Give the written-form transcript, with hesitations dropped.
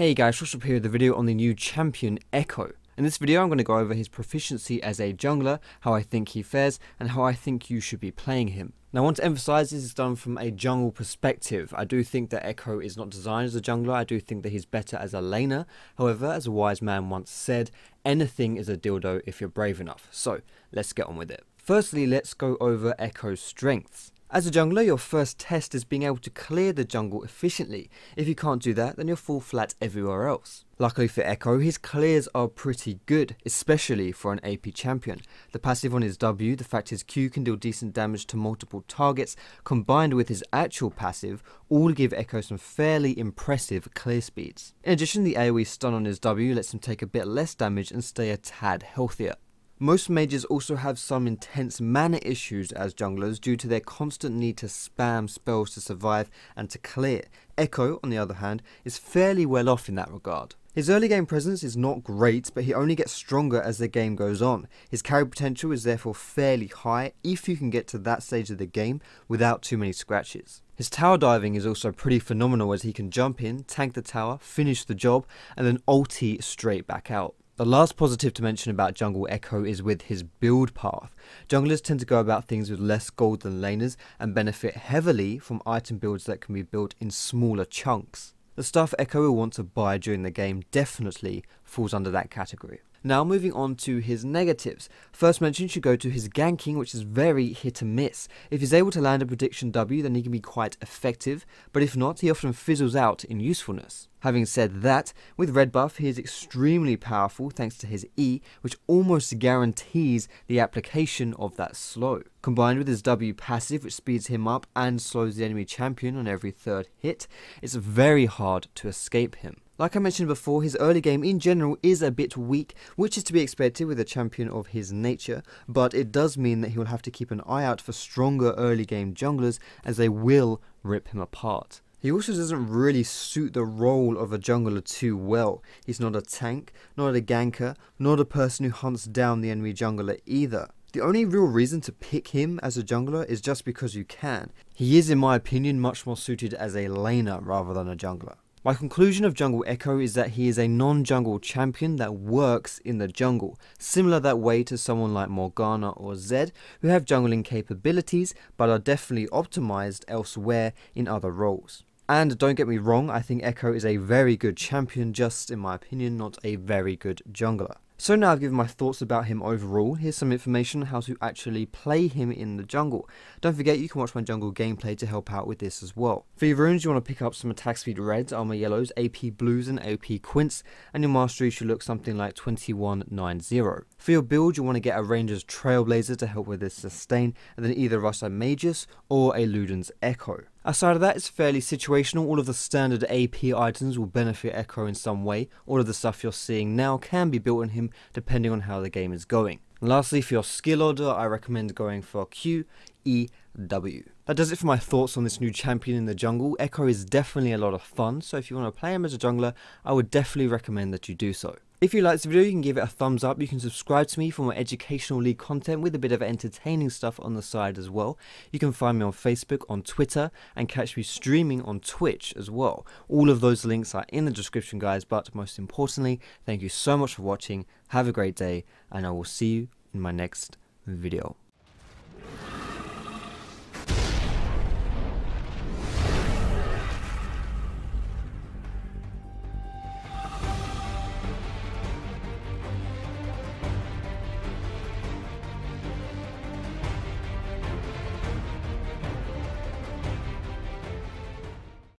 Hey guys, what's up here with the video on the new champion Ekko. In this video I'm going to go over his proficiency as a jungler, how I think he fares, and how I think you should be playing him. Now I want to emphasize this is done from a jungle perspective. I do think that Ekko is not designed as a jungler, I do think that he's better as a laner. However, as a wise man once said, anything is a dildo if you're brave enough. So let's get on with it. Firstly, let's go over Ekko's strengths. As a jungler, your first test is being able to clear the jungle efficiently. If you can't do that, then you'll fall flat everywhere else. Luckily for Ekko, his clears are pretty good, especially for an AP champion. The passive on his W, the fact his Q can deal decent damage to multiple targets, combined with his actual passive, all give Ekko some fairly impressive clear speeds. In addition, the AoE stun on his W lets him take a bit less damage and stay a tad healthier. Most mages also have some intense mana issues as junglers due to their constant need to spam spells to survive and to clear. Ekko, on the other hand, is fairly well off in that regard. His early game presence is not great, but he only gets stronger as the game goes on. His carry potential is therefore fairly high if you can get to that stage of the game without too many scratches. His tower diving is also pretty phenomenal as he can jump in, tank the tower, finish the job, and then ulti straight back out. The last positive to mention about jungle Ekko is with his build path. Junglers tend to go about things with less gold than laners and benefit heavily from item builds that can be built in smaller chunks. The stuff Ekko will want to buy during the game definitely falls under that category. Now moving on to his negatives. First mention should go to his ganking, which is very hit and miss. If he's able to land a prediction W, then he can be quite effective, but if not, he often fizzles out in usefulness. Having said that, with red buff he is extremely powerful thanks to his E, which almost guarantees the application of that slow. Combined with his W passive, which speeds him up and slows the enemy champion on every third hit, it's very hard to escape him. Like I mentioned before, his early game in general is a bit weak, which is to be expected with a champion of his nature, but it does mean that he will have to keep an eye out for stronger early game junglers as they will rip him apart. He also doesn't really suit the role of a jungler too well. He's not a tank, not a ganker, not a person who hunts down the enemy jungler either. The only real reason to pick him as a jungler is just because you can. He is, in my opinion, much more suited as a laner rather than a jungler. My conclusion of jungle Ekko is that he is a non-jungle champion that works in the jungle, similar that way to someone like Morgana or Zed, who have jungling capabilities but are definitely optimized elsewhere in other roles. And don't get me wrong, I think Ekko is a very good champion, just in my opinion not a very good jungler. So now I've given my thoughts about him overall, here's some information on how to actually play him in the jungle. Don't forget you can watch my jungle gameplay to help out with this as well. For your runes you want to pick up some attack speed reds, armor yellows, AP blues and AP quints, and your mastery should look something like 2190. For your build you want to get a Ranger's Trailblazer to help with this sustain, and then either Rasa Magus or a Luden's Ekko. Aside of that, it's fairly situational. All of the standard AP items will benefit Ekko in some way. All of the stuff you're seeing now can be built on him depending on how the game is going. And lastly, for your skill order, I recommend going for Q, E, W. That does it for my thoughts on this new champion in the jungle. Ekko is definitely a lot of fun, so if you want to play him as a jungler, I would definitely recommend that you do so. If you liked this video, you can give it a thumbs up. You can subscribe to me for more educational league content with a bit of entertaining stuff on the side as well. You can find me on Facebook, on Twitter, and catch me streaming on Twitch as well. All of those links are in the description, guys, but most importantly, thank you so much for watching. Have a great day, and I will see you in my next video.